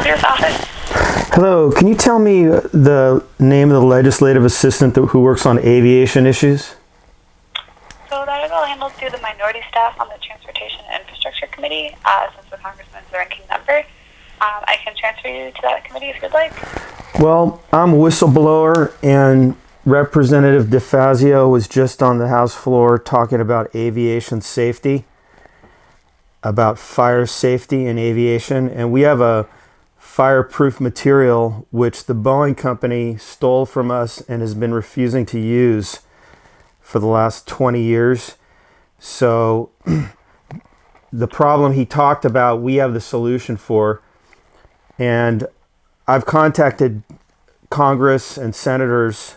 Governor's office. Hello, can you tell me the name of the legislative assistant who works on aviation issues? So that is all handled through the minority staff on the Transportation and Infrastructure Committee, since the Congressman is the ranking member. I can transfer you to that committee if you'd like. Well, I'm a whistleblower, and Representative Defazio was just on the House floor talking about aviation safety, about fire safety in aviation, and we have a fireproof material which the Boeing company stole from us and has been refusing to use for the last 20 years. So the problem he talked about, we have the solution for. And I've contacted Congress and senators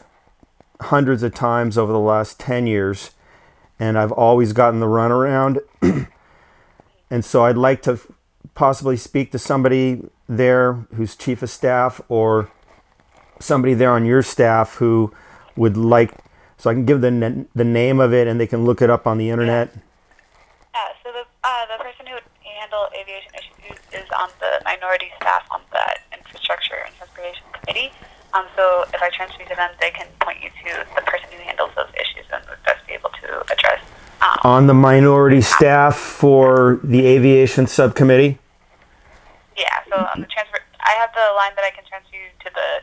hundreds of times over the last 10 years, and I've always gotten the runaround. And so I'd like to possibly speak to somebody there who's chief of staff, or somebody there on your staff who would like, so I can give the name of it and they can look it up on the internet. So the person who would handle aviation issues is on the minority staff on the Infrastructure and Transportation Committee. So if I transfer you to them, they can point you to the person who handles those issues and would best be able to address. On the minority staff for the aviation subcommittee? Yeah, so on the I have the line that I can transfer you to the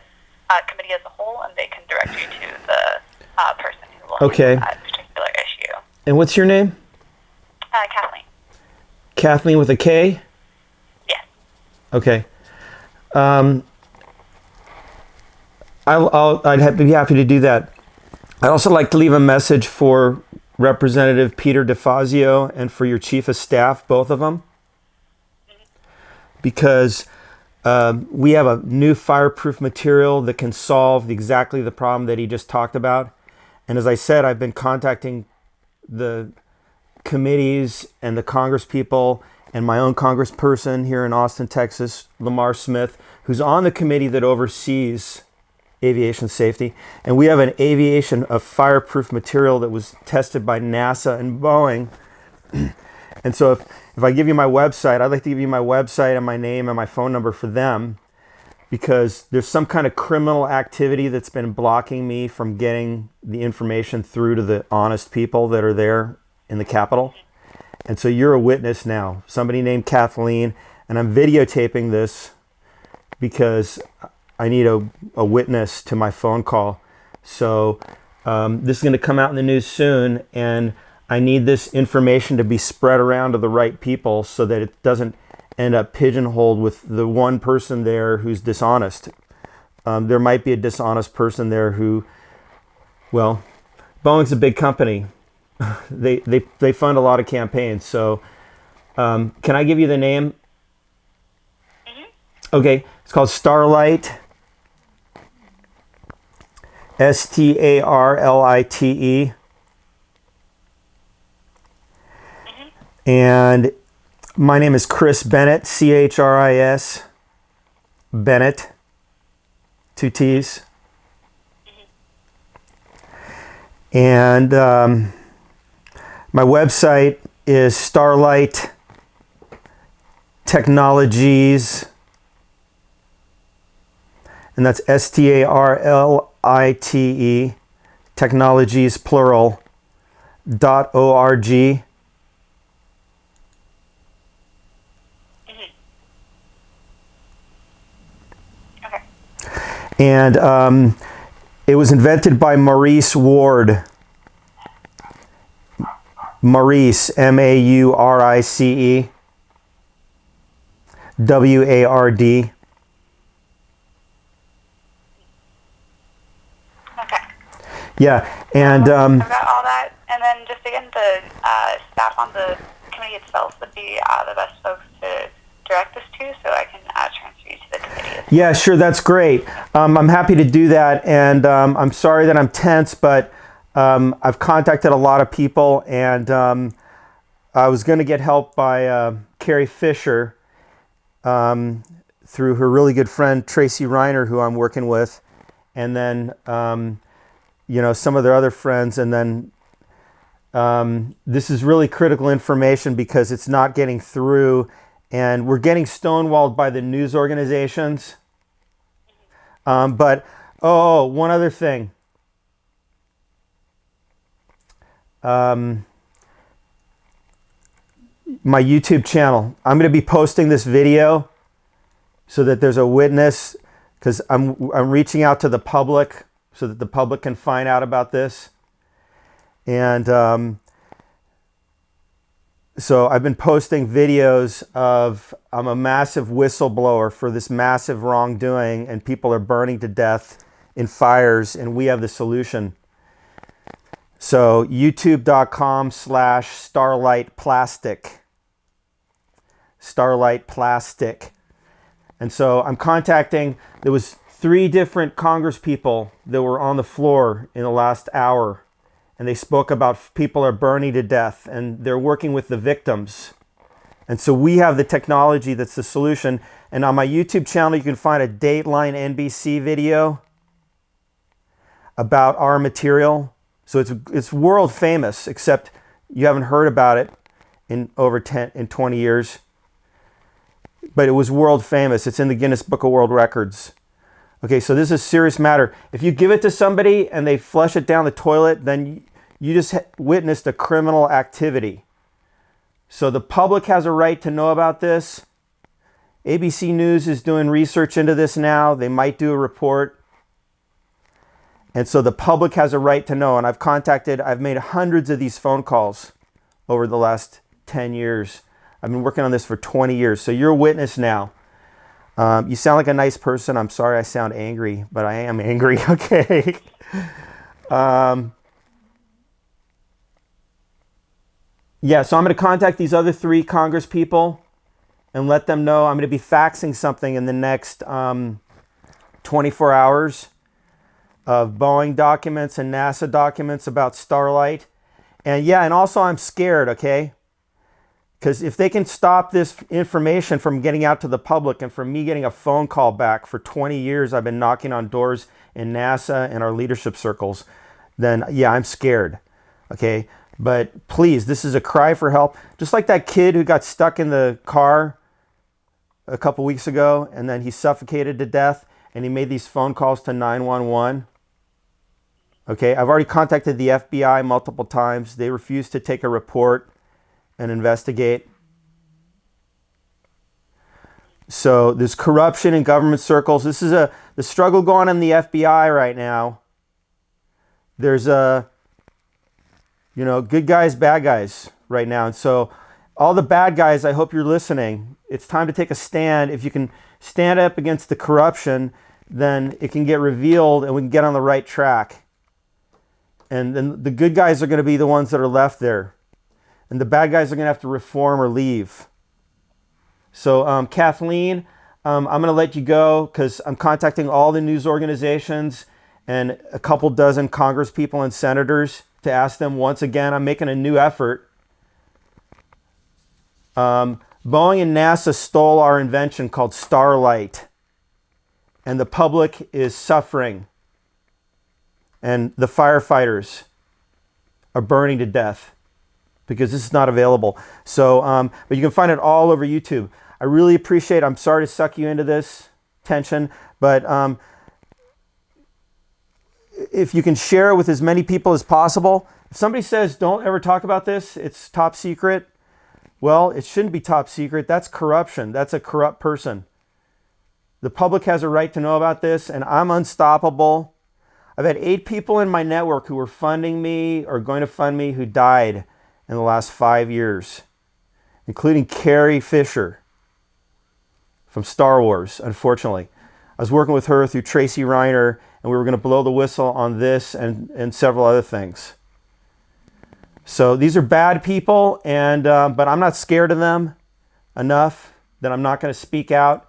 committee as a whole, and they can direct you to the person who will handle that particular issue. And what's your name? Kathleen. Kathleen with a K? Yes. Okay. I'd be happy to do that. I'd also like to leave a message for Representative Peter Defazio and for your chief of staff, both of them, because we have a new fireproof material that can solve exactly the problem that he just talked about. And as I said, I've been contacting the committees and the Congress people and my own congressperson here in Austin, Texas, Lamar Smith, who's on the committee that oversees aviation safety. And we have a fireproof material that was tested by NASA and Boeing. And so if I give you my website, I'd like to give you my website and my name and my phone number for them, because there's some kind of criminal activity that's been blocking me from getting the information through to the honest people that are there in the Capitol. And so you're a witness now, somebody named Kathleen, and I'm videotaping this because I need a witness to my phone call. So this is going to come out in the news soon, and I need this information to be spread around to the right people so that it doesn't end up pigeonholed with the one person there who's dishonest. There might be a dishonest person there who, well, Boeing's a big company. They fund a lot of campaigns. So can I give you the name? Mm-hmm. Okay, it's called Starlite. Starlite. And my name is Chris Bennett, Chris Bennett, 2 T's. And my website is Starlite Technologies, and that's STARLITE, technologies plural, .org. And it was invented by Maurice Ward. Maurice, Maurice, Ward. Okay. Yeah, and I've got all that, and then just again, the staff on the committee itself would be the best folks to direct this to, so I can transfer you to the committee. Yeah, sure, that's great. I'm happy to do that, and I'm sorry that I'm tense, but I've contacted a lot of people, and I was going to get help by Carrie Fisher through her really good friend Tracy Reiner, who I'm working with, and then some of their other friends, and then this is really critical information because it's not getting through, and we're getting stonewalled by the news organizations. But one other thing. My YouTube channel. I'm going to be posting this video so that there's a witness, because I'm reaching out to the public so that the public can find out about this. And so I've been posting videos of I'm a massive whistleblower for this massive wrongdoing, and people are burning to death in fires, and we have the solution. So youtube.com/Starlite Plastic. Starlite Plastic. And so I'm contacting, there was 3 different Congress people that were on the floor in the last hour, and they spoke about people are burning to death, and they're working with the victims. And so we have the technology that's the solution. And on my YouTube channel, you can find a Dateline NBC video about our material. So it's world famous, except you haven't heard about it in over 20 years. But it was world famous. It's in the Guinness Book of World Records. Okay, so this is a serious matter. If you give it to somebody and they flush it down the toilet, then you just witnessed a criminal activity. So the public has a right to know about this. ABC News is doing research into this now. They might do a report. And so the public has a right to know. And I've made hundreds of these phone calls over the last 10 years. I've been working on this for 20 years. So you're a witness now. You sound like a nice person. I'm sorry I sound angry, but I am angry. Okay. Yeah, so I'm going to contact these other 3 Congress people and let them know I'm going to be faxing something in the next 24 hours of Boeing documents and NASA documents about Starlite. And yeah, and also I'm scared, okay? Because if they can stop this information from getting out to the public and from me getting a phone call back for 20 years, I've been knocking on doors in NASA and our leadership circles, then yeah, I'm scared, okay? But please, this is a cry for help. Just like that kid who got stuck in the car a couple weeks ago and then he suffocated to death and he made these phone calls to 911. Okay, I've already contacted the FBI multiple times. They refused to take a report and investigate. So there's corruption in government circles. This is the struggle going on in the FBI right now. There's good guys, bad guys right now. And so all the bad guys, I hope you're listening. It's time to take a stand. If you can stand up against the corruption, then it can get revealed and we can get on the right track. And then the good guys are going to be the ones that are left there. And the bad guys are going to have to reform or leave. So Kathleen, I'm going to let you go because I'm contacting all the news organizations and a couple dozen Congress people and senators to ask them once again. I'm making a new effort. Boeing and NASA stole our invention called Starlite. And the public is suffering. And the firefighters are burning to death because this is not available. So, but you can find it all over YouTube. I really appreciate it. I'm sorry to suck you into this tension, but if you can share it with as many people as possible. If somebody says, don't ever talk about this, it's top secret. Well, it shouldn't be top secret. That's corruption. That's a corrupt person. The public has a right to know about this, and I'm unstoppable. I've had 8 people in my network who were funding me or going to fund me who died in the last 5 years, including Carrie Fisher from Star Wars, unfortunately. I was working with her through Tracy Reiner, and we were going to blow the whistle on this and several other things. So these are bad people, and but I'm not scared of them enough that I'm not going to speak out.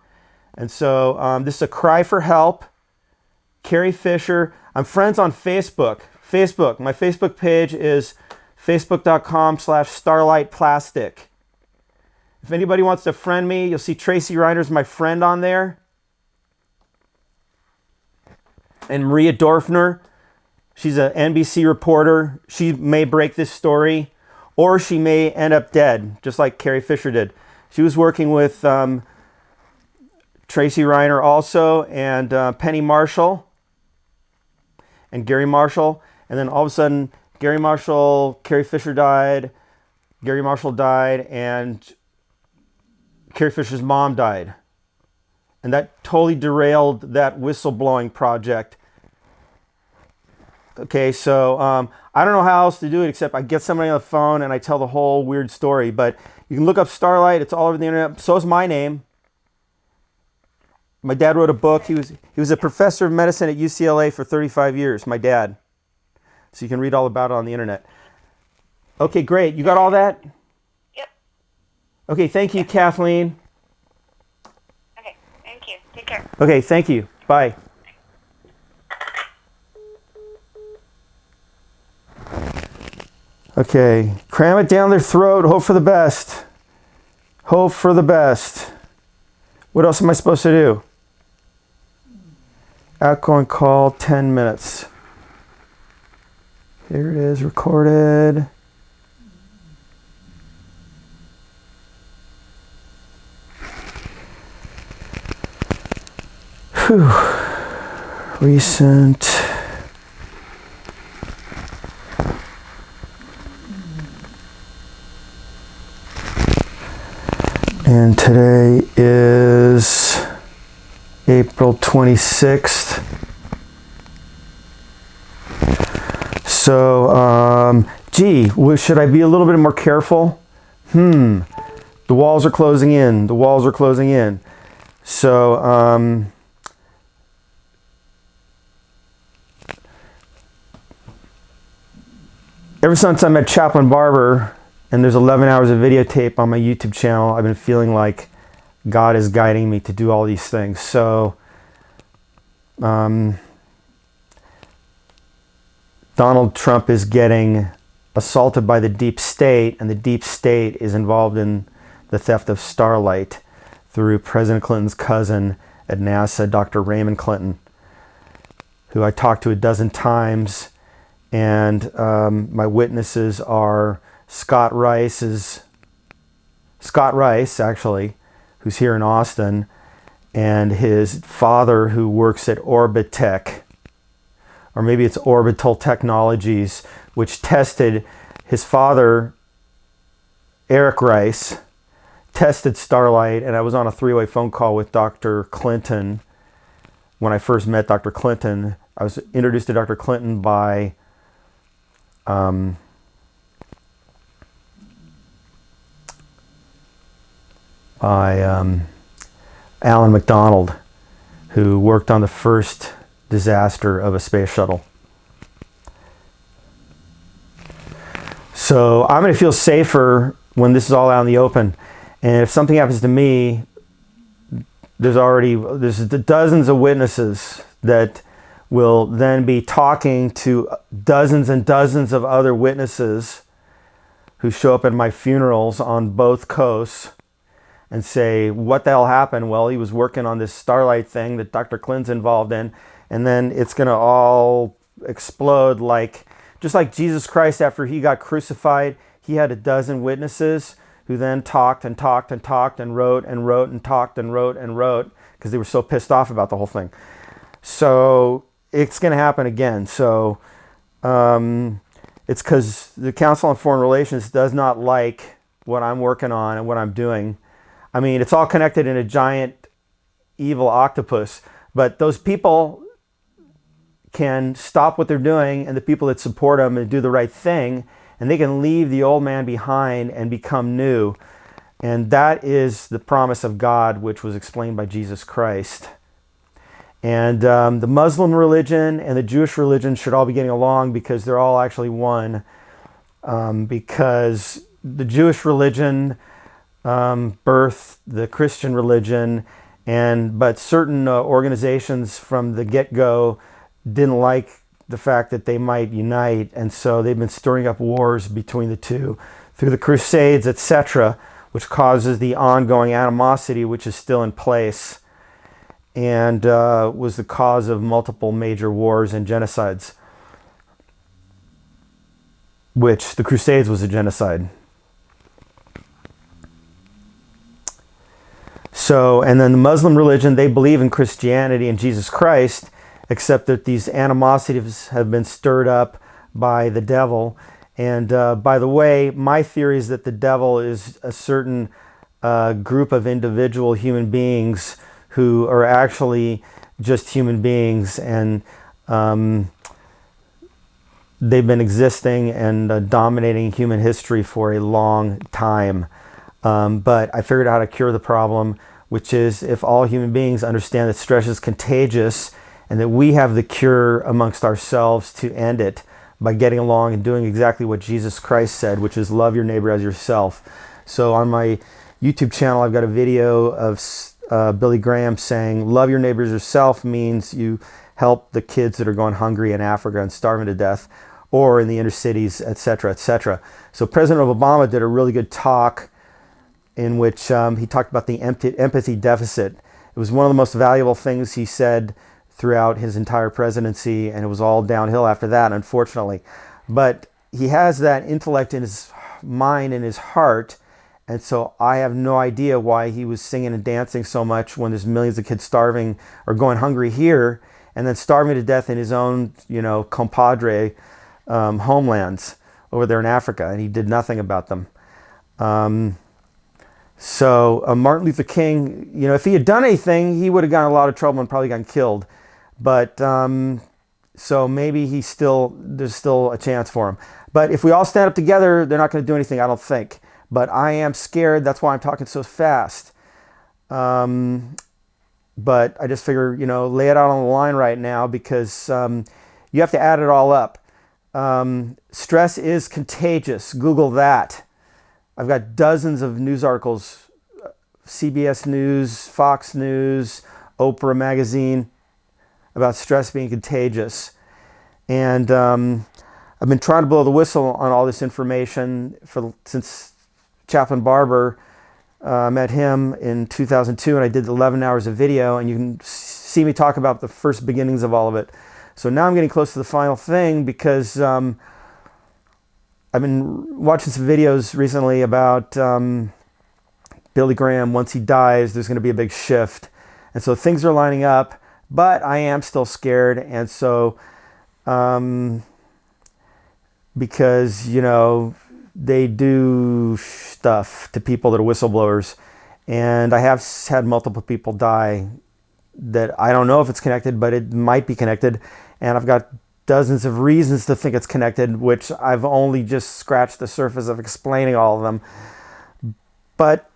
And so this is a cry for help. Carrie Fisher. I'm friends on Facebook. My Facebook page is facebook.com/Starlite Plastic. If anybody wants to friend me, you'll see Tracy Reiner's my friend on there. And Maria Dorfner, she's an NBC reporter. She may break this story, or she may end up dead, just like Carrie Fisher did. She was working with Tracy Reiner also, and Penny Marshall, and Gary Marshall. And then all of a sudden, Gary Marshall, Carrie Fisher died, Gary Marshall died, and Carrie Fisher's mom died. And that totally derailed that whistleblowing project. Okay, so I don't know how else to do it except I get somebody on the phone and I tell the whole weird story. But you can look up Starlite. It's all over the internet. So is my name. My dad wrote a book. He was a professor of medicine at UCLA for 35 years, my dad. So you can read all about it on the internet. Okay, great. You got all that? Yep. Okay, thank you, Kathleen. Okay, thank you. Take care. Okay, thank you. Bye. Okay, cram it down their throat. Hope for the best. Hope for the best. What else am I supposed to do? Outgoing call, 10 minutes. Here it is, recorded. Whew. Recent. And today is April 26th. So, should I be a little bit more careful? The walls are closing in. The walls are closing in. So, ever since I met Chaplain Barber, and there's 11 hours of videotape on my YouTube channel, I've been feeling like God is guiding me to do all these things. So, Donald Trump is getting assaulted by the deep state, and the deep state is involved in the theft of Starlite through President Clinton's cousin at NASA, Dr. Raymond Clinton, who I talked to a dozen times. And my witnesses are Scott Rice, actually, who's here in Austin, and his father, who works at Orbitech, or maybe it's Orbital Technologies, which tested his father, Eric Rice, tested Starlite, and I was on a three-way phone call with Dr. Clinton. When I first met Dr. Clinton, I was introduced to Dr. Clinton by Alan McDonald, who worked on the first disaster of a space shuttle. So I'm going to feel safer when this is all out in the open. And if something happens to me, there's dozens of witnesses that will then be talking to dozens and dozens of other witnesses who show up at my funerals on both coasts and say, what the hell happened? Well, he was working on this Starlite thing that Dr. Clinton's involved in, and then it's going to all explode just like Jesus Christ after he got crucified. He had a dozen witnesses who then talked and talked and talked and wrote and wrote and talked and wrote and wrote because they were so pissed off about the whole thing. So it's going to happen again. So it's because the Council on Foreign Relations does not like what I'm working on and what I'm doing. I mean, it's all connected in a giant evil octopus, but those people can stop what they're doing, and the people that support them and do the right thing, and they can leave the old man behind and become new. And that is the promise of God, which was explained by Jesus Christ. And the Muslim religion and the Jewish religion should all be getting along because they're all actually one. Because the Jewish religion birthed the Christian religion, but certain organizations from the get-go didn't like the fact that they might unite, and so they've been stirring up wars between the two through the Crusades, etc., which causes the ongoing animosity which is still in place and was the cause of multiple major wars and genocides, which the Crusades was a genocide. So, and then the Muslim religion, they believe in Christianity and Jesus Christ, except that these animosities have been stirred up by the devil. And by the way, my theory is that the devil is a certain group of individual human beings who are actually just human beings, and they've been existing and dominating human history for a long time. But I figured out how to cure the problem, which is if all human beings understand that stress is contagious and that we have the cure amongst ourselves to end it by getting along and doing exactly what Jesus Christ said, which is love your neighbor as yourself. So on my YouTube channel, I've got a video of Billy Graham saying love your neighbor as yourself means you help the kids that are going hungry in Africa and starving to death, or in the inner cities, etc., etc. So President Obama did a really good talk in which he talked about the empathy deficit. It was one of the most valuable things he said throughout his entire presidency, and it was all downhill after that, unfortunately. But he has that intellect in his mind and his heart, and so I have no idea why he was singing and dancing so much when there's millions of kids starving or going hungry here, and then starving to death in his own, compadre homelands over there in Africa, and he did nothing about them. So Martin Luther King, if he had done anything, he would have gotten in a lot of trouble and probably gotten killed. But so maybe there's still a chance for him. But if we all stand up together, they're not going to do anything, I don't think. But I am scared. That's why I'm talking so fast. But I just figure, lay it out on the line right now, because you have to add it all up. Stress is contagious. Google that. I've got dozens of news articles, CBS News, Fox News, Oprah Magazine, about stress being contagious. And I've been trying to blow the whistle on all this information since Chaplain Barber. Met him in 2002, and I did 11 hours of video, and you can see me talk about the first beginnings of all of it. So now I'm getting close to the final thing, because I've been watching some videos recently about Billy Graham. Once he dies, there's going to be a big shift. And so things are lining up, but I am still scared. And so, because, they do stuff to people that are whistleblowers. And I have had multiple people die that I don't know if it's connected, but it might be connected. And I've got dozens of reasons to think it's connected, which I've only just scratched the surface of explaining all of them. But,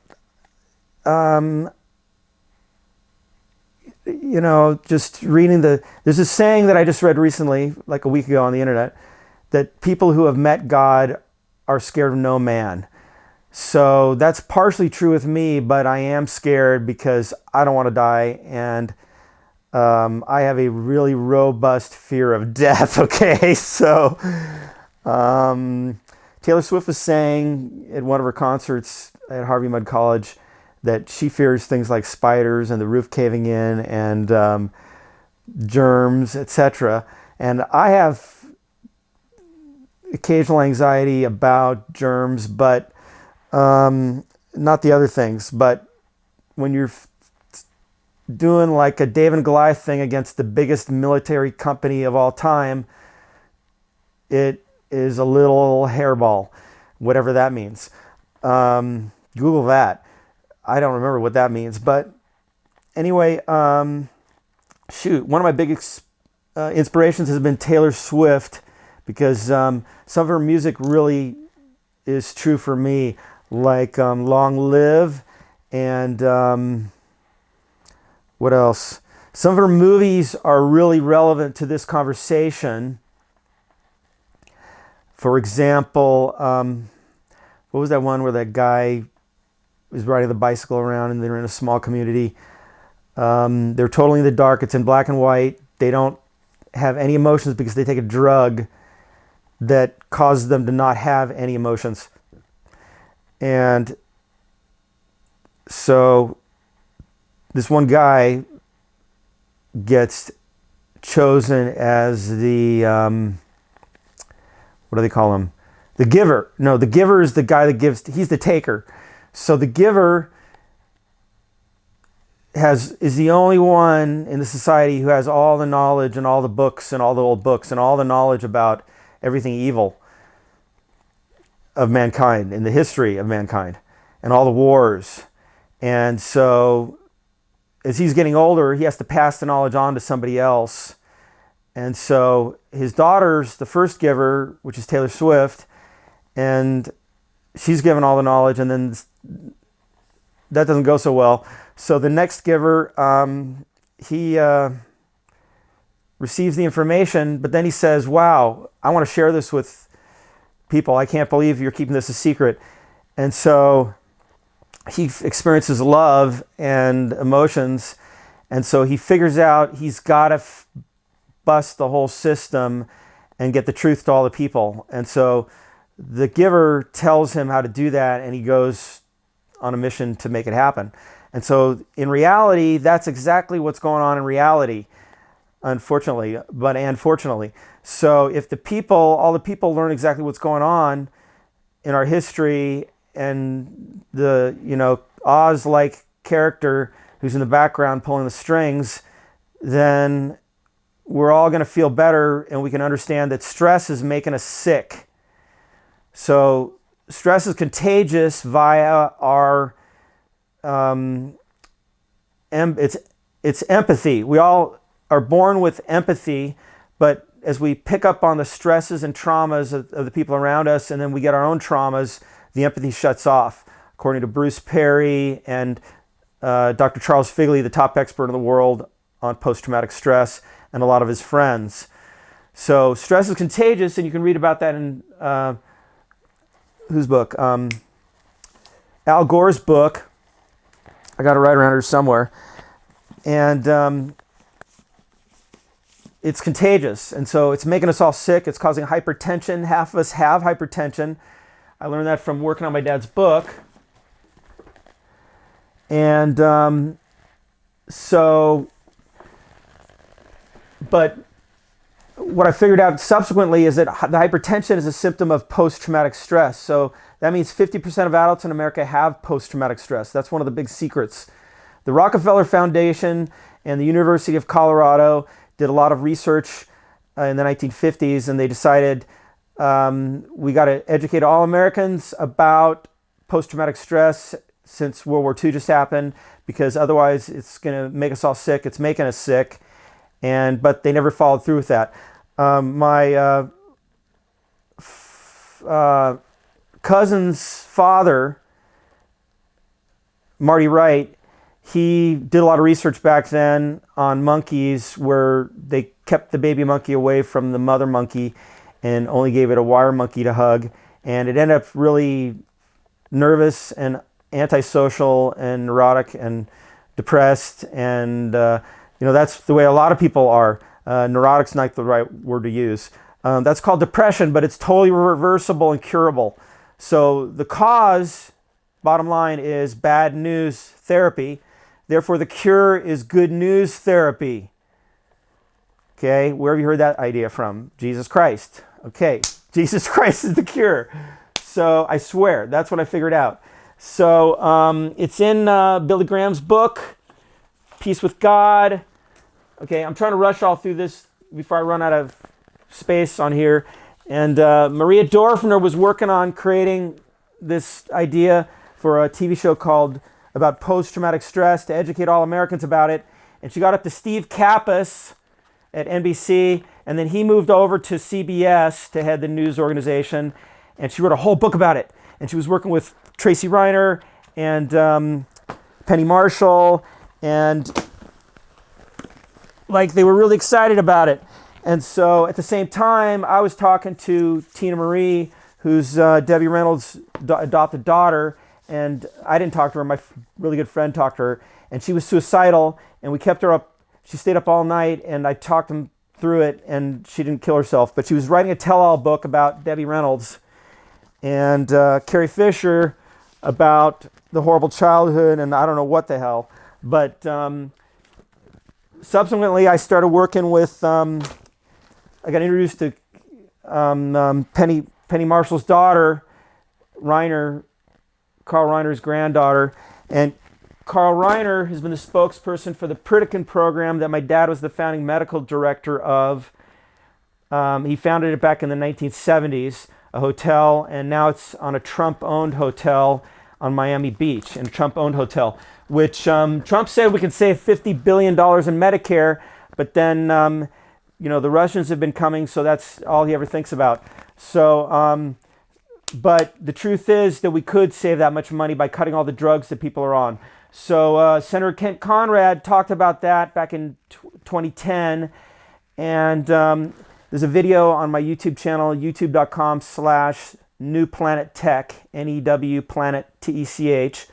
just reading there's this saying that I just read recently, like a week ago on the internet, that people who have met God are scared of no man. So that's partially true with me, but I am scared because I don't want to die, and I have a really robust fear of death, okay? So Taylor Swift was saying at one of her concerts at Harvey Mudd College that she fears things like spiders and the roof caving in and germs, etc. And I have occasional anxiety about germs, but not the other things. But when you're doing like a David and Goliath thing against the biggest military company of all time, it is a little hairball, whatever that means. Google that. I don't remember what that means, but anyway, one of my big inspirations has been Taylor Swift, because some of her music really is true for me, like Long Live and what else? Some of her movies are really relevant to this conversation. For example, what was that one where that guy was riding the bicycle around and they're in a small community? They're totally in the dark. It's in black and white. They don't have any emotions because they take a drug that causes them to not have any emotions. And so this one guy gets chosen as the, what do they call him? The giver. No, the giver is the guy that gives, he's the taker. So the giver is the only one in the society who has all the knowledge and all the books and all the old books and all the knowledge about everything evil of mankind, in the history of mankind, and all the wars. And so as he's getting older, he has to pass the knowledge on to somebody else. And so his daughter's the first giver, which is Taylor Swift, and she's given all the knowledge, and then that doesn't go so well. So the next giver, he receives the information, but then he says, wow, I want to share this with people. I can't believe you're keeping this a secret. And so he experiences love and emotions, and so he figures out he's got to bust the whole system and get the truth to all the people. And so the giver tells him how to do that, and he goes on a mission to make it happen. And so in reality, that's exactly what's going on in reality, unfortunately, and fortunately. So if all the people learn exactly what's going on in our history, and the, Oz-like character who's in the background pulling the strings, then we're all going to feel better, and we can understand that stress is making us sick. So stress is contagious via our it's empathy. We all are born with empathy, but as we pick up on the stresses and traumas of the people around us, and then we get our own traumas, the empathy shuts off. According to Bruce Perry and Dr. Charles Figley, the top expert in the world on post-traumatic stress, and a lot of his friends. So stress is contagious, and you can read about that in whose book? Al Gore's book. I got it right around here somewhere. And it's contagious. And so it's making us all sick. It's causing hypertension. Half of us have hypertension. I learned that from working on my dad's book. And but what I figured out subsequently is that the hypertension is a symptom of post-traumatic stress. So that means 50% of adults in America have post-traumatic stress. That's one of the big secrets. The Rockefeller Foundation and the University of Colorado did a lot of research in the 1950s, and they decided we got to educate all Americans about post-traumatic stress since World War II just happened, because otherwise it's going to make us all sick. It's making us sick. But they never followed through with that. My cousin's father, Marty Wright, he did a lot of research back then on monkeys where they kept the baby monkey away from the mother monkey and only gave it a wire monkey to hug. And it ended up really nervous and antisocial and neurotic and depressed, and that's the way a lot of people are. Neurotic's not the right word to use. That's called depression, but it's totally reversible and curable. So the cause, bottom line, is bad news therapy. Therefore, the cure is good news therapy. Okay, where have you heard that idea from? Jesus Christ. Okay, Jesus Christ is the cure. So I swear, that's what I figured out. So it's in Billy Graham's book, Peace with God. Okay, I'm trying to rush all through this before I run out of space on here. And Maria Dorfner was working on creating this idea for a TV show called about post-traumatic stress to educate all Americans about it. And she got up to Steve Kappas at NBC, and then he moved over to CBS to head the news organization, and she wrote a whole book about it. And she was working with Tracy Reiner and Penny Marshall, and they were really excited about it. And so at the same time, I was talking to Tina Marie, who's Debbie Reynolds' adopted daughter, and I didn't talk to her. My really good friend talked to her, and she was suicidal, and we kept her up. She stayed up all night, and I talked them through it, and she didn't kill herself. But she was writing a tell-all book about Debbie Reynolds, and Carrie Fisher about the horrible childhood, and I don't know what the hell. But subsequently, I started working with, I got introduced to Penny Marshall's daughter, Reiner, Carl Reiner's granddaughter, and Carl Reiner has been the spokesperson for the Pritikin program that my dad was the founding medical director of. He founded it back in the 1970s, a hotel, and now it's on a Trump-owned hotel on Miami Beach, and a Trump-owned hotel, which Trump said we can save $50 billion in Medicare, but then, the Russians have been coming, so that's all he ever thinks about. So, but the truth is that we could save that much money by cutting all the drugs that people are on. So Senator Kent Conrad talked about that back in 2010, and there's a video on my YouTube channel, youtube.com/newplanettech, N-E-W Planet T-E-C-H.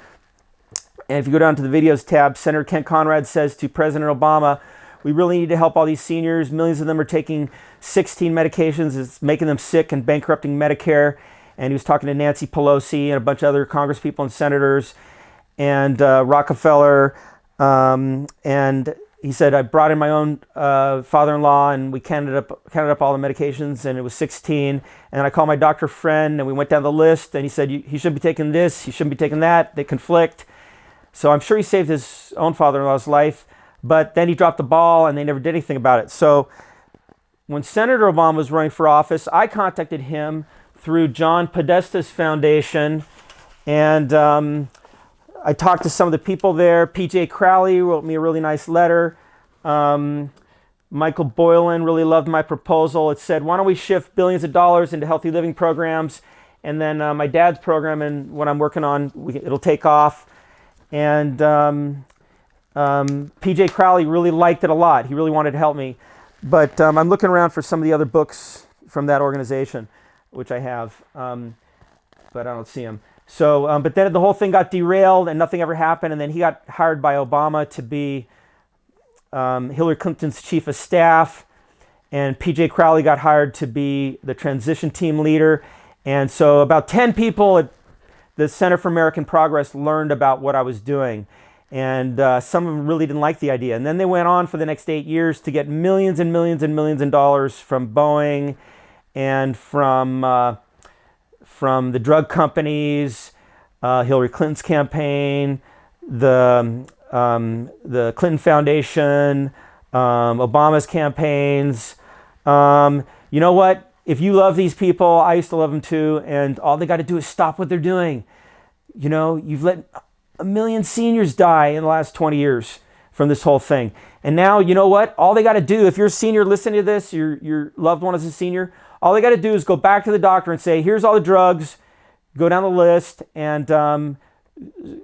And if you go down to the videos tab, Senator Kent Conrad says to President Obama, we really need to help all these seniors. Millions of them are taking 16 medications. It's making them sick and bankrupting Medicare. And he was talking to Nancy Pelosi and a bunch of other congresspeople and senators and Rockefeller. And he said, I brought in my own father-in-law, and we counted up all the medications, and it was 16. And I called my doctor friend, and we went down the list, and he said, he should be taking this, he shouldn't be taking that. They conflict. So I'm sure he saved his own father-in-law's life, but then he dropped the ball, and they never did anything about it. So when Senator Obama was running for office, I contacted him through John Podesta's foundation, and I talked to some of the people there. P.J. Crowley wrote me a really nice letter. Michael Boylan really loved my proposal. It said, why don't we shift billions of dollars into healthy living programs, and then my dad's program and what I'm working on, it'll take off. And P.J. Crowley really liked it a lot. He really wanted to help me. But I'm looking around for some of the other books from that organization, which I have, but I don't see them. So, but then the whole thing got derailed and nothing ever happened. And then he got hired by Obama to be Hillary Clinton's chief of staff. And P.J. Crowley got hired to be the transition team leader. And so about 10 people at the Center for American Progress learned about what I was doing. And some of them really didn't like the idea. And then they went on for the next 8 years to get millions and millions and millions of dollars from Boeing and from the drug companies, Hillary Clinton's campaign, the Clinton Foundation, Obama's campaigns. You know what? If you love these people, I used to love them too, and all they got to do is stop what they're doing. You know, you've let 1 million seniors die in the last 20 years from this whole thing. And now, you know what? All they got to do, if you're a senior listening to this, your loved one is a senior, all they got to do is go back to the doctor and say, here's all the drugs, go down the list and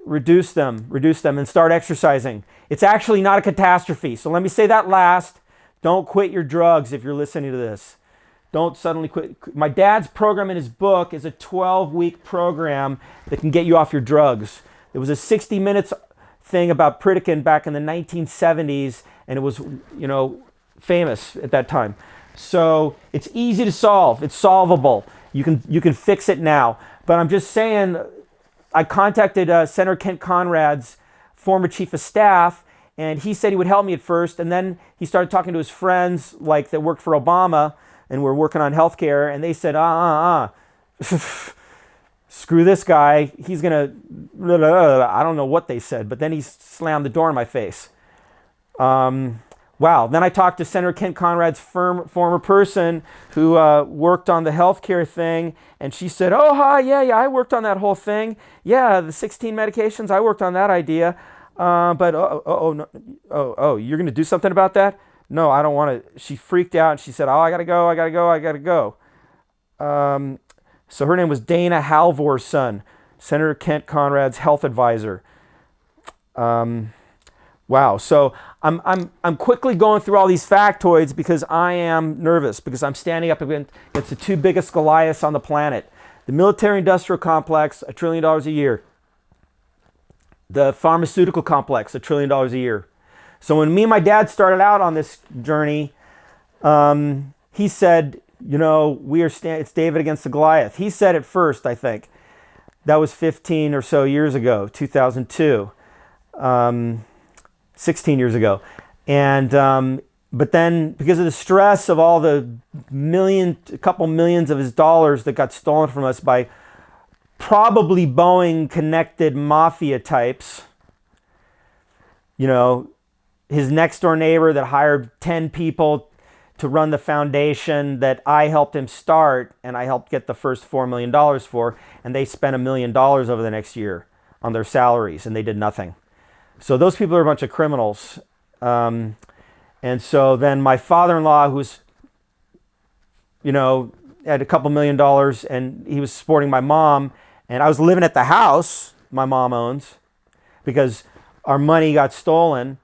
reduce them and start exercising. It's actually not a catastrophe. So let me say that last. Don't quit your drugs if you're listening to this. Don't suddenly quit. My dad's program in his book is a 12-week program that can get you off your drugs. There was a 60 Minutes thing about Pritikin back in the 1970s, and it was, famous at that time. So it's easy to solve. It's solvable. You can fix it now. But I'm just saying, I contacted Senator Kent Conrad's former chief of staff, and he said he would help me at first, and then he started talking to his friends that worked for Obama and were working on healthcare, and they said, screw this guy. He's gonna, I don't know what they said, but then he slammed the door in my face. Wow. Then I talked to Senator Kent Conrad's former person who worked on the healthcare thing, and she said, oh, hi, yeah, I worked on that whole thing. Yeah, the 16 medications, I worked on that idea. But you're going to do something about that? No, I don't want to. She freaked out, and she said, I got to go. So her name was Dana Halvor's son, Senator Kent Conrad's health advisor. Wow. So I'm quickly going through all these factoids because I am nervous, because I'm standing up against the two biggest Goliaths on the planet. The military-industrial complex, $1 trillion a year. The pharmaceutical complex, $1 trillion a year. So when me and my dad started out on this journey, he said, it's David against the Goliath. He said it first, I think. That was 15 or so years ago, 2002. 16 years ago. And but then because of the stress of all the couple millions of his dollars that got stolen from us by probably Boeing connected mafia types, you know, his next door neighbor that hired 10 people to run the foundation that I helped him start and I helped get the first $4 million for, and they spent $1 million over the next year on their salaries and they did nothing. So those people are a bunch of criminals. And so then my father-in-law, who's, you know, had a couple $1 million and he was supporting my mom, and I was living at the house my mom owns because our money got stolen.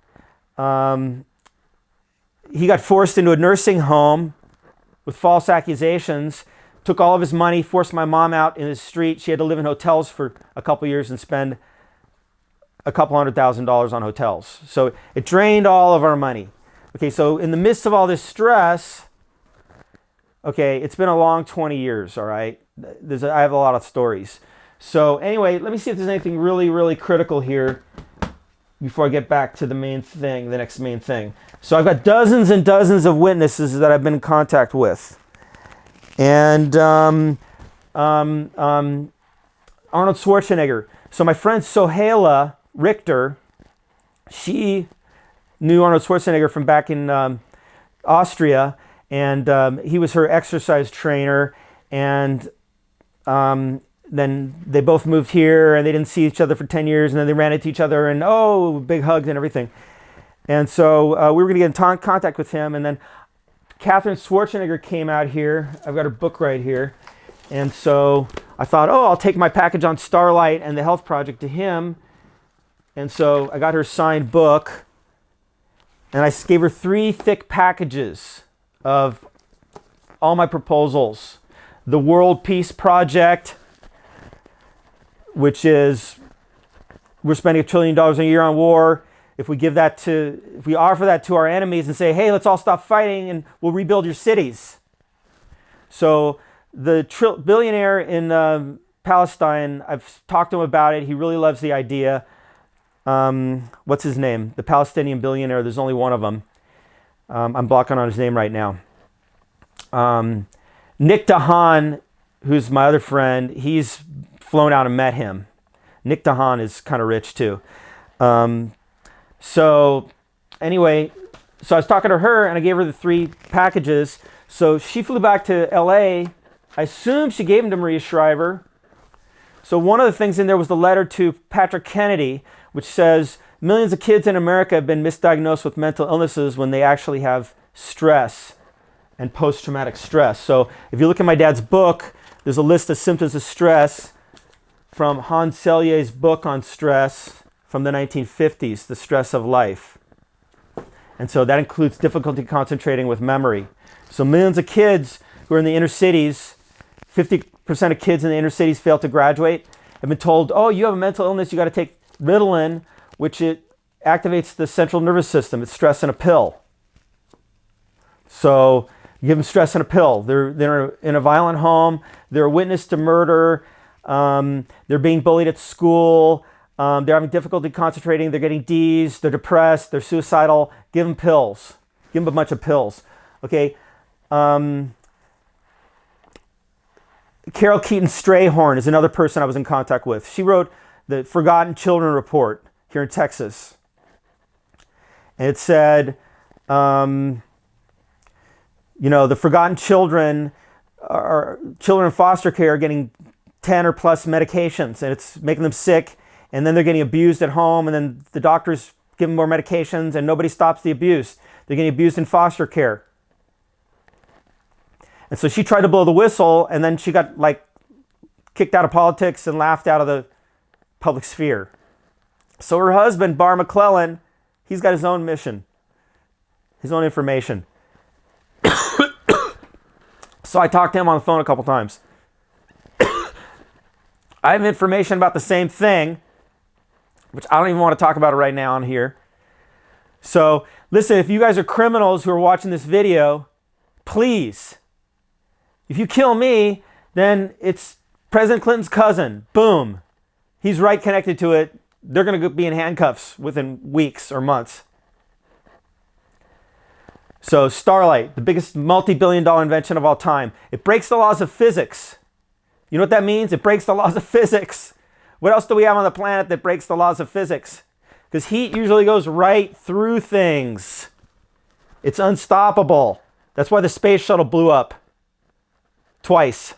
He got forced into a nursing home with false accusations, took all of his money, forced my mom out in the street. She had to live in hotels for a couple years and spend a couple $100,000 on hotels. So it drained all of our money. Okay, so in the midst of all this stress, okay, it's been a long 20 years, all right? I have a lot of stories. So anyway, let me see if there's anything really, really critical here before I get back to the main thing, the next main thing. So I've got dozens and dozens of witnesses that I've been in contact with. And Arnold Schwarzenegger. So my friend Sohaila Richter, she knew Arnold Schwarzenegger from back in Austria, and he was her exercise trainer, and then they both moved here and they didn't see each other for 10 years, and then they ran into each other and big hugs and everything. And so we were going to get in contact with him, and then Catherine Schwarzenegger came out here. I've got her book right here. And so I thought, I'll take my package on Starlite and the Health Project to him. And so I got her signed book, and I gave her 3 thick packages of all my proposals. The World Peace Project, which is we're spending $1 trillion a year on war. If we offer that to our enemies and say, hey, let's all stop fighting and we'll rebuild your cities. So the billionaire in Palestine, I've talked to him about it. He really loves the idea. What's his name? The Palestinian billionaire. There's only one of them. I'm blocking on his name right now. Nick DeHaan, who's my other friend, he's flown out and met him. Nick DeHaan is kind of rich too. So anyway, so I was talking to her and I gave her the 3 packages. So she flew back to LA. I assume she gave them to Maria Shriver. So one of the things in there was the letter to Patrick Kennedy, which says millions of kids in America have been misdiagnosed with mental illnesses when they actually have stress and post-traumatic stress. So if you look at my dad's book, there's a list of symptoms of stress from Hans Selye's book on stress from the 1950s, The Stress of Life. And so that includes difficulty concentrating with memory. So millions of kids who are in the inner cities, 50% of kids in the inner cities fail to graduate, have been told, you have a mental illness, you got to take Ritalin, which it activates the central nervous system. It's stress in a pill. So you give them stress in a pill. They're in a violent home. They're a witness to murder. They're being bullied at school. They're having difficulty concentrating. They're getting D's. They're depressed. They're suicidal. Give them pills. Give them a bunch of pills. Okay. Carol Keaton Strayhorn is another person I was in contact with. She wrote the Forgotten Children Report here in Texas. And it said, the forgotten children are children in foster care getting 10 or plus medications, and it's making them sick, and then they're getting abused at home, and then the doctors give them more medications, and nobody stops the abuse. They're getting abused in foster care. And so she tried to blow the whistle, and then she got kicked out of politics and laughed out of the public sphere. So her husband, Barr McClellan, he's got his own mission, his own information. So I talked to him on the phone a couple times. I have information about the same thing, which I don't even want to talk about it right now on here. So listen, if you guys are criminals who are watching this video, please, if you kill me, then it's President Clinton's cousin. Boom. He's right connected to it. They're going to be in handcuffs within weeks or months. So Starlite, the biggest multi-billion-dollar invention of all time. It breaks the laws of physics. You know what that means? It breaks the laws of physics. What else do we have on the planet that breaks the laws of physics? because heat usually goes right through things. It's unstoppable. That's why the space shuttle blew up twice,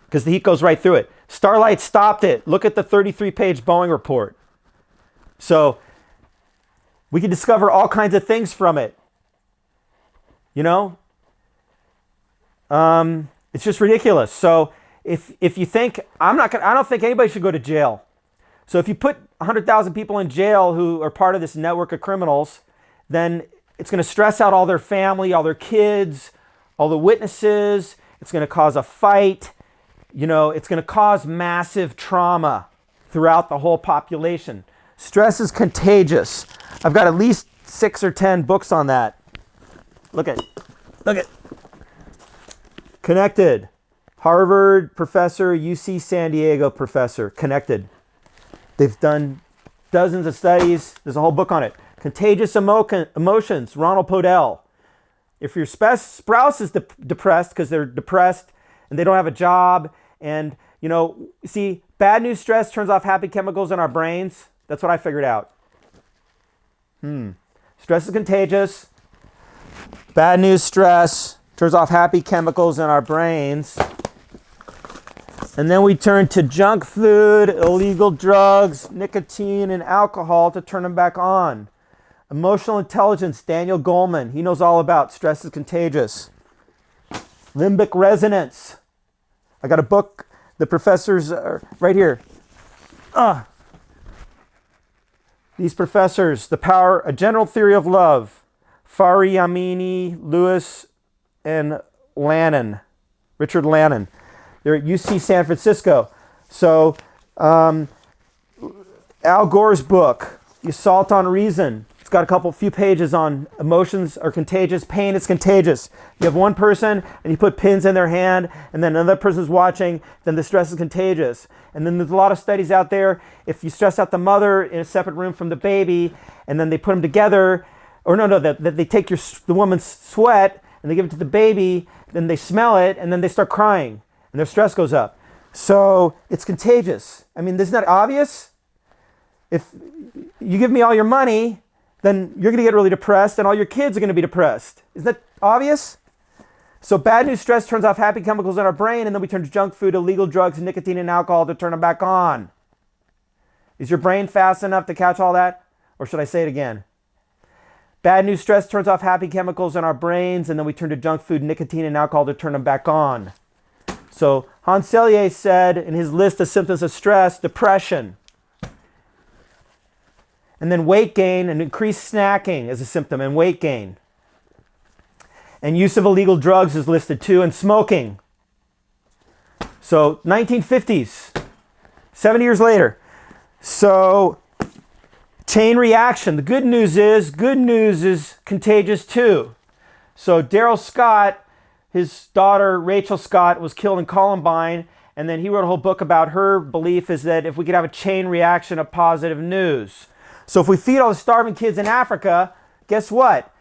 because the heat goes right through it. Starlite stopped it. Look at the 33-page Boeing report. So we can discover all kinds of things from it. You know, it's just ridiculous. So if you think I don't think anybody should go to jail. So if you put 100,000 people in jail who are part of this network of criminals, then it's going to stress out all their family, all their kids, all the witnesses. It's going to cause a fight. You know, it's going to cause massive trauma throughout the whole population. Stress is contagious. I've got at least 6 or 10 books on that. Look at. Connected. Harvard professor, UC San Diego professor. Connected. They've done dozens of studies. There's a whole book on it. Contagious emotions. Ronald Podell. If your spouse is depressed because they're depressed and they don't have a job, and you know, see, bad news stress turns off happy chemicals in our brains. That's what I figured out. Stress is contagious. Bad news stress turns off happy chemicals in our brains. And then we turn to junk food, illegal drugs, nicotine, and alcohol to turn them back on. Emotional intelligence, Daniel Goleman. He knows all about stress is contagious. Limbic resonance. I got a book. The professors are right here. These professors, A General Theory of Love. Fariamini, Lewis, and Lannon. Richard Lannon. They're at UC San Francisco. So Al Gore's book, The Assault on Reason. It's got a few pages on emotions are contagious, pain is contagious. You have one person and you put pins in their hand and then another person's watching, then the stress is contagious. And then there's a lot of studies out there. If you stress out the mother in a separate room from the baby and then they put them together, that they take the woman's sweat and they give it to the baby, then they smell it and then they start crying and their stress goes up. So it's contagious. I mean, isn't that obvious? If you give me all your money, then you're going to get really depressed and all your kids are going to be depressed. Isn't that obvious? So bad news stress turns off happy chemicals in our brain, and then we turn to junk food, illegal drugs, nicotine, and alcohol to turn them back on. Is your brain fast enough to catch all that? Or should I say it again? Bad news stress turns off happy chemicals in our brains, and then we turn to junk food, nicotine, and alcohol to turn them back on. So Hans Selye said in his list of symptoms of stress, depression. And then weight gain and increased snacking is a symptom, and weight gain. And use of illegal drugs is listed too, and smoking. So 1950s, 70 years later. So chain reaction. The good news is contagious too. So Daryl Scott, his daughter Rachel Scott was killed in Columbine, and then he wrote a whole book about her belief is that if we could have a chain reaction of positive news. So if we feed all the starving kids in Africa, guess what?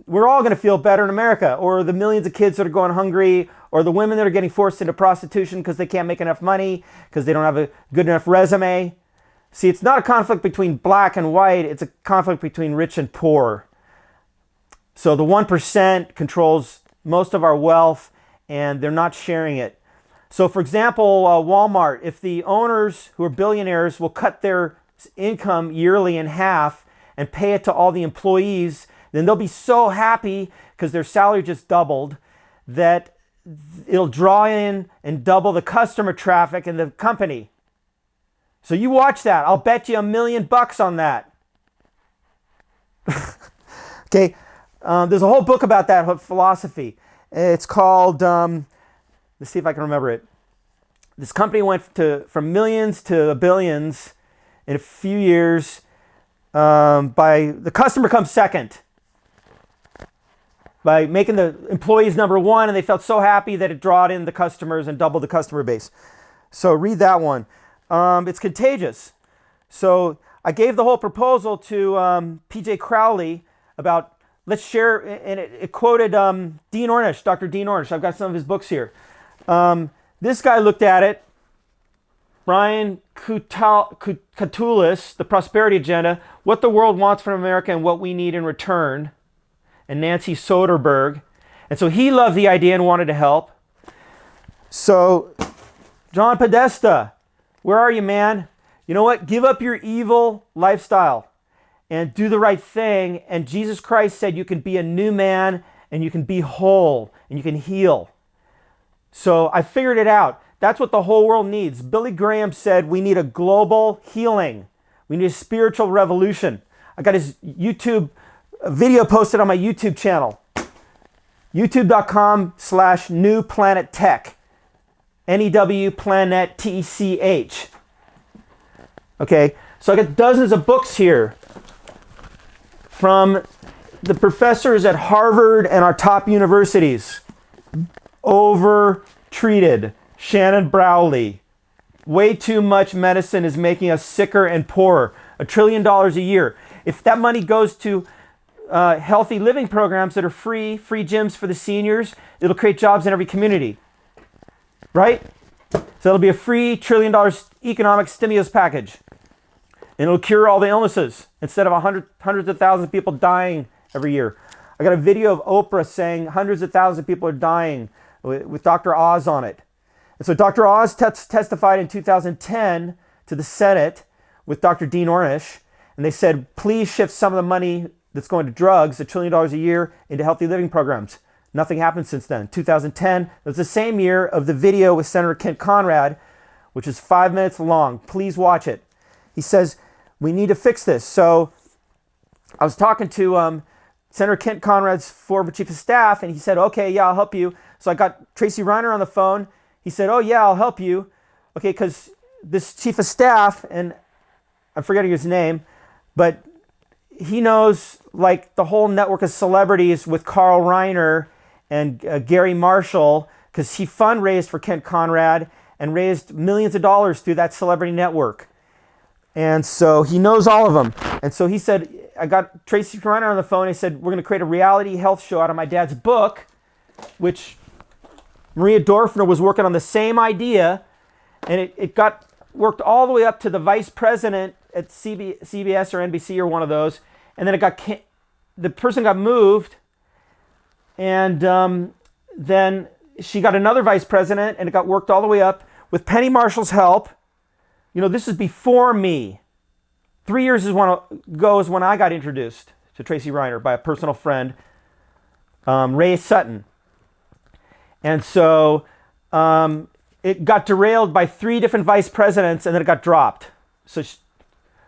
We're all going to feel better in America. Or the millions of kids that are going hungry, or the women that are getting forced into prostitution because they can't make enough money, because they don't have a good enough resume. See, it's not a conflict between black and white. It's a conflict between rich and poor. So the 1% controls most of our wealth, and they're not sharing it. So for example, Walmart, if the owners who are billionaires will cut their income yearly in half and pay it to all the employees, then they'll be so happy because their salary just doubled that it'll draw in and double the customer traffic in the company. So you watch that. I'll bet you $1 million on that. Okay, there's a whole book about that philosophy. It's called, let's see if I can remember it. This company went from millions to billions in a few years. By the customer comes second. By making the employees number one, and they felt so happy that it drawed in the customers and doubled the customer base. So read that one. It's contagious. So I gave the whole proposal to P.J. Crowley about let's share, and it quoted Dean Ornish, Dr. Dean Ornish. I've got some of his books here. This guy looked at it Brian Katulis, The Prosperity Agenda, What the World Wants from America and What We Need in Return, and Nancy Soderberg. And so he loved the idea and wanted to help. So, John Podesta, where are you, man? You know what? Give up your evil lifestyle and do the right thing. And Jesus Christ said you can be a new man and you can be whole and you can heal. So I figured it out. That's what the whole world needs. Billy Graham said we need a global healing. We need a spiritual revolution. I got his YouTube video posted on my YouTube channel. youtube.com/newplanettech. NEW Planet TECH. Okay, so I got dozens of books here from the professors at Harvard and our top universities. Over-treated. Shannon Browley. Way too much medicine is making us sicker and poorer. $1 trillion a year. If that money goes to healthy living programs that are free gyms for the seniors, it'll create jobs in every community. Right? So it'll be a free $1 trillion economic stimulus package. And it'll cure all the illnesses instead of hundreds of thousands of people dying every year. I got a video of Oprah saying hundreds of thousands of people are dying with Dr. Oz on it. And so Dr. Oz testified in 2010 to the Senate with Dr. Dean Ornish, and they said, please shift some of the money that's going to drugs, $1 trillion a year, into healthy living programs. Nothing happened since then. 2010, it was the same year of the video with Senator Kent Conrad, which is 5 minutes long. Please watch it. He says, we need to fix this. So I was talking to Senator Kent Conrad's former chief of staff, and he said, okay, yeah, I'll help you. So I got Tracy Reiner on the phone. He said, oh, yeah, I'll help you. Okay, because this chief of staff, and I'm forgetting his name, but he knows like the whole network of celebrities with Carl Reiner and Gary Marshall, because he fundraised for Kent Conrad and raised millions of dollars through that celebrity network. And so he knows all of them. And so he said, I got Tracy Reiner on the phone. He said, we're going to create a reality health show out of my dad's book, which Maria Dorfner was working on the same idea. And it got worked all the way up to the vice president at CBS or NBC or one of those. And then the person got moved. And then she got another vice president, and it got worked all the way up with Penny Marshall's help. You know, this is before me. 3 years ago is when I got introduced to Tracy Reiner by a personal friend, Ray Sutton. And so it got derailed by 3 different vice presidents, and then it got dropped. So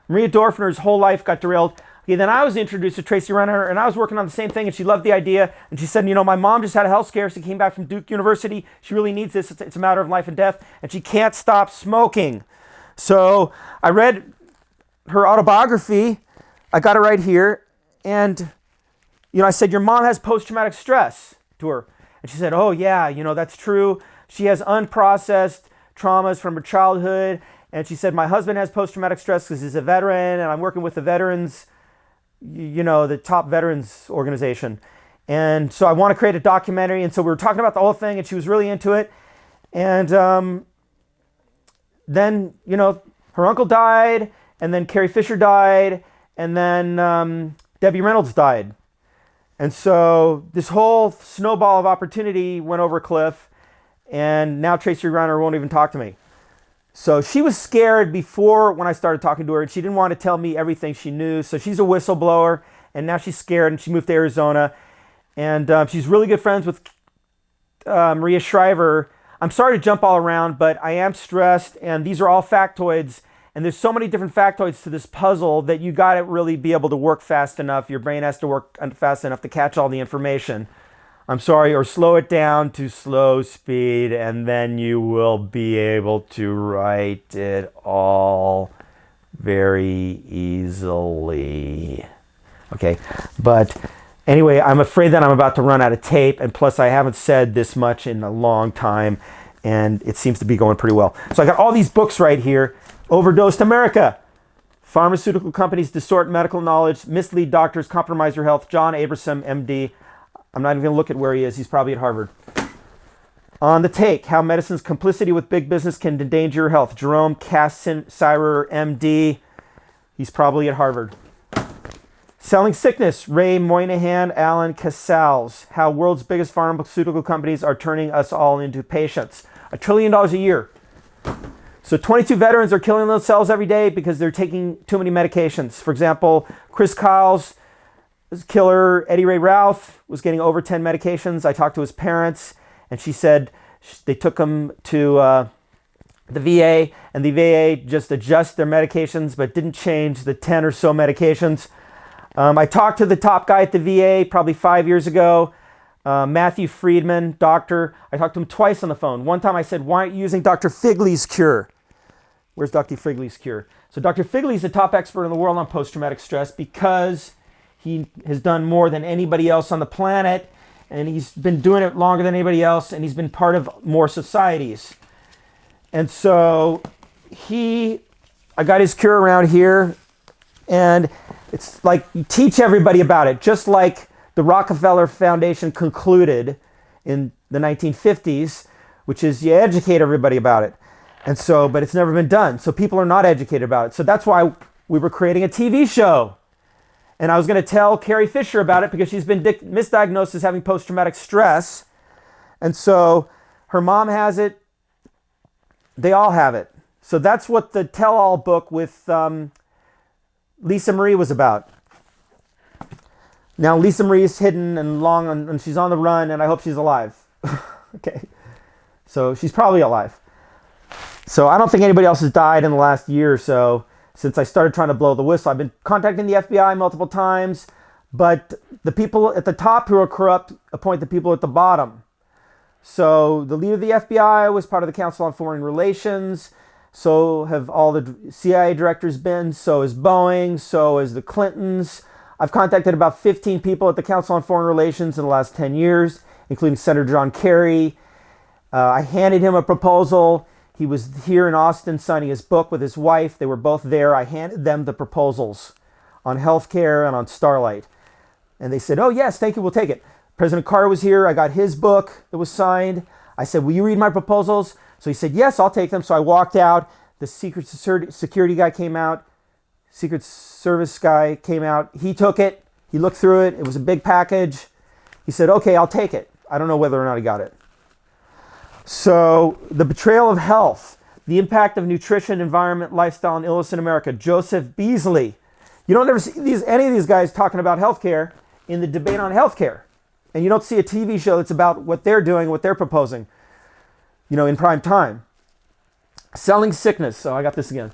Maria Dorfner's whole life got derailed. Okay, then I was introduced to Tracy Reiner, and I was working on the same thing, and she loved the idea. And she said, you know, my mom just had a health scare. She came back from Duke University. She really needs this. It's a matter of life and death, and she can't stop smoking. So I read her autobiography. I got it right here. And, you know, I said, your mom has post-traumatic stress to her. And she said, oh, yeah, you know, that's true. She has unprocessed traumas from her childhood. And she said, my husband has post-traumatic stress because he's a veteran, and I'm working with the veterans, you know, the top veterans organization. And so I want to create a documentary. And so we were talking about the whole thing, and she was really into it. And then, you know, her uncle died, and then Carrie Fisher died, and then Debbie Reynolds died. And so this whole snowball of opportunity went over a cliff, and now Tracy Reiner won't even talk to me. So she was scared before when I started talking to her, and she didn't want to tell me everything she knew. So she's a whistleblower, and now she's scared, and she moved to Arizona. And she's really good friends with Maria Shriver. I'm sorry to jump all around, but I am stressed, and these are all factoids. And there's so many different factoids to this puzzle that you got to really be able to work fast enough. Your brain has to work fast enough to catch all the information. I'm sorry, or slow it down to slow speed, and then you will be able to write it all very easily. Okay, but anyway, I'm afraid that I'm about to run out of tape, and plus I haven't said this much in a long time, and it seems to be going pretty well. So I got all these books right here. Overdosed America. Pharmaceutical companies distort medical knowledge, mislead doctors, compromise your health. John Abraham, MD. I'm not even going to look at where he is. He's probably at Harvard. On the Take, How Medicine's Complicity with Big Business Can Endanger Your Health. Jerome Cassirer, MD. He's probably at Harvard. Selling Sickness, Ray Moynihan, Alan Casals. How world's biggest pharmaceutical companies are turning us all into patients. $1 trillion a year. So 22 veterans are killing themselves every day because they're taking too many medications. For example, Chris Kyle's killer, Eddie Ray Ralph, was getting over 10 medications. I talked to his parents, and she said they took him to the VA, and the VA just adjust their medications, but didn't change the 10 or so medications. I talked to the top guy at the VA probably 5 years ago, Matthew Friedman, doctor. I talked to him twice on the phone. One time I said, why aren't you using Dr. Figley's cure? Where's Dr. Figley's cure? So Dr. Figley is the top expert in the world on post-traumatic stress because he has done more than anybody else on the planet, and he's been doing it longer than anybody else, and he's been part of more societies. And so I got his cure around here, and it's like you teach everybody about it, just like the Rockefeller Foundation concluded in the 1950s, which is you educate everybody about it. And so, but it's never been done. So people are not educated about it. So that's why we were creating a TV show. And I was going to tell Carrie Fisher about it because she's been misdiagnosed as having post-traumatic stress. And so her mom has it. They all have it. So that's what the tell-all book with Lisa Marie was about. Now Lisa Marie is hidden and she's on the run, and I hope she's alive. Okay. So she's probably alive. So I don't think anybody else has died in the last year or so since I started trying to blow the whistle. I've been contacting the FBI multiple times, but the people at the top who are corrupt appoint the people at the bottom. So the leader of the FBI was part of the Council on Foreign Relations. So have all the CIA directors been. So is Boeing. So is the Clintons. I've contacted about 15 people at the Council on Foreign Relations in the last 10 years, including Senator John Kerry. I handed him a proposal. He was here in Austin signing his book with his wife. They were both there. I handed them the proposals on healthcare and on Starlite. And they said, oh, yes, thank you, we'll take it. President Carter was here. I got his book that was signed. I said, will you read my proposals? So he said, yes, I'll take them. So I walked out. The Secret Security guy came out. Secret Service guy came out. He took it. He looked through it. It was a big package. He said, okay, I'll take it. I don't know whether or not he got it. So the betrayal of health, the impact of nutrition, environment, lifestyle, and illness in America. Joseph Beasley. You don't ever see any of these guys talking about healthcare in the debate on healthcare. And you don't see a TV show that's about what they're doing, what they're proposing, in prime time. Selling Sickness. So I got this again.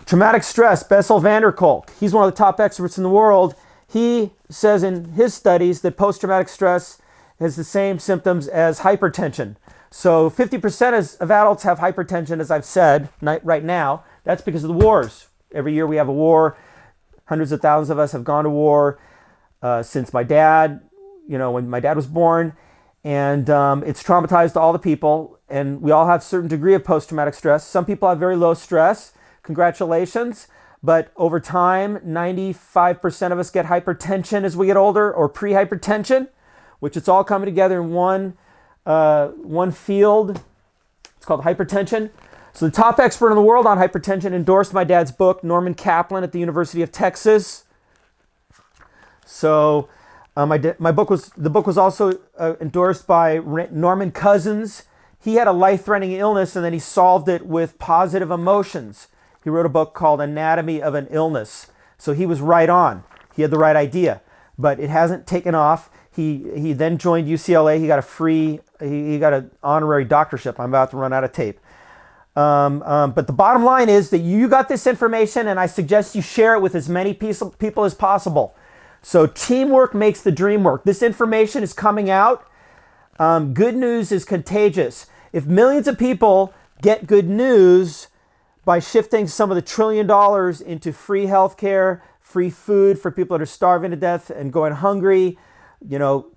Traumatic stress, Bessel van der Kolk. He's one of the top experts in the world. He says in his studies that post-traumatic stress has the same symptoms as hypertension. So 50% of adults have hypertension, as I've said, right now. That's because of the wars. Every year we have a war. Hundreds of thousands of us have gone to war since my dad, when my dad was born. And it's traumatized all the people. And we all have a certain degree of post-traumatic stress. Some people have very low stress. Congratulations. But over time, 95% of us get hypertension as we get older, or pre-hypertension, which it's all coming together in one field. It's called hypertension. So the top expert in the world on hypertension endorsed my dad's book, Norman Kaplan at the University of Texas. So the book was also endorsed by Norman Cousins. He had a life-threatening illness, and then he solved it with positive emotions. He wrote a book called Anatomy of an Illness. So he was right on. He had the right idea, but it hasn't taken off. He then joined UCLA. He got an honorary doctorship. I'm about to run out of tape. But the bottom line is that you got this information, and I suggest you share it with as many people as possible. So teamwork makes the dream work. This information is coming out. Good news is contagious. If millions of people get good news by shifting some of the $1 trillion into free healthcare, free food for people that are starving to death and going hungry,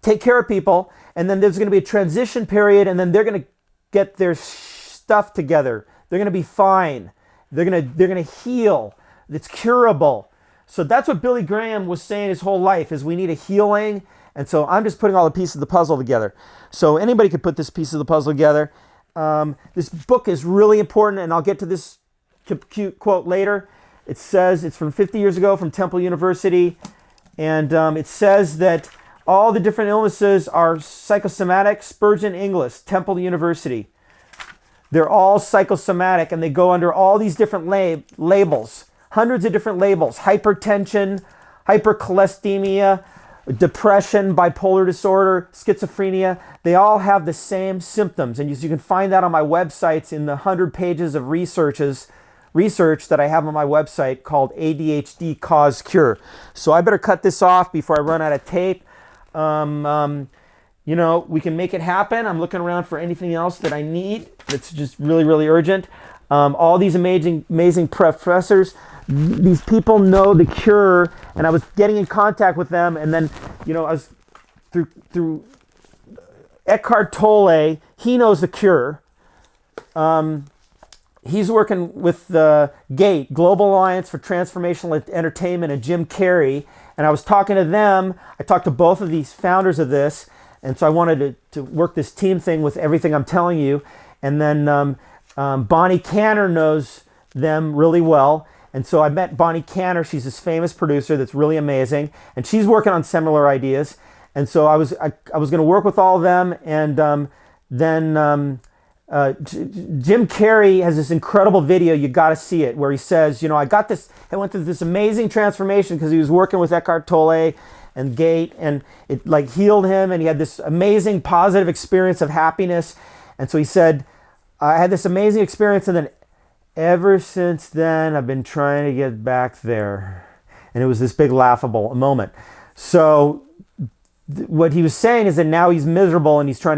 take care of people, and then there's going to be a transition period, and then they're going to get their stuff together. They're going to be fine. They're going to heal. It's curable. So that's what Billy Graham was saying his whole life, is we need a healing, And so I'm just putting all the pieces of the puzzle together. So anybody could put this piece of the puzzle together. This book is really important, and I'll get to this cute quote later. It says, it's from 50 years ago from Temple University, and it says that all the different illnesses are psychosomatic. Spurgeon Inglis, Temple University. They're all psychosomatic, and they go under all these different labels, hundreds of different labels: hypertension, hypercholesteremia, depression, bipolar disorder, schizophrenia. They all have the same symptoms, and you can find that on my websites in the 100 pages of research that I have on my website called ADHD Cause Cure. So I better cut this off before I run out of tape. You know, we can make it happen. I'm looking around for anything else that I need that's just really, really urgent. All these amazing professors, these people know the cure, and I was getting in contact with them, and then, you know, I was through Eckhart Tolle. He knows the cure. He's working with the GATE, Global Alliance for Transformational Entertainment, and Jim Carrey, and I was talking to them. I talked to both of these founders of this, and so I wanted to work this team thing with everything I'm telling you. And then Bonnie Canner knows them really well. And so I met Bonnie Canner. She's this famous producer that's really amazing. And she's working on similar ideas. And so I was going to work with all of them. And then Jim Carrey has this incredible video. You got to see it, where he says, you know, I went through this amazing transformation because he was working with Eckhart Tolle and GATE, and it like healed him, and he had this amazing positive experience of happiness. And so he said, I had this amazing experience, and then ever since then I've been trying to get back there. And it was this big laughable moment. So what he was saying is that now he's miserable and he's trying to get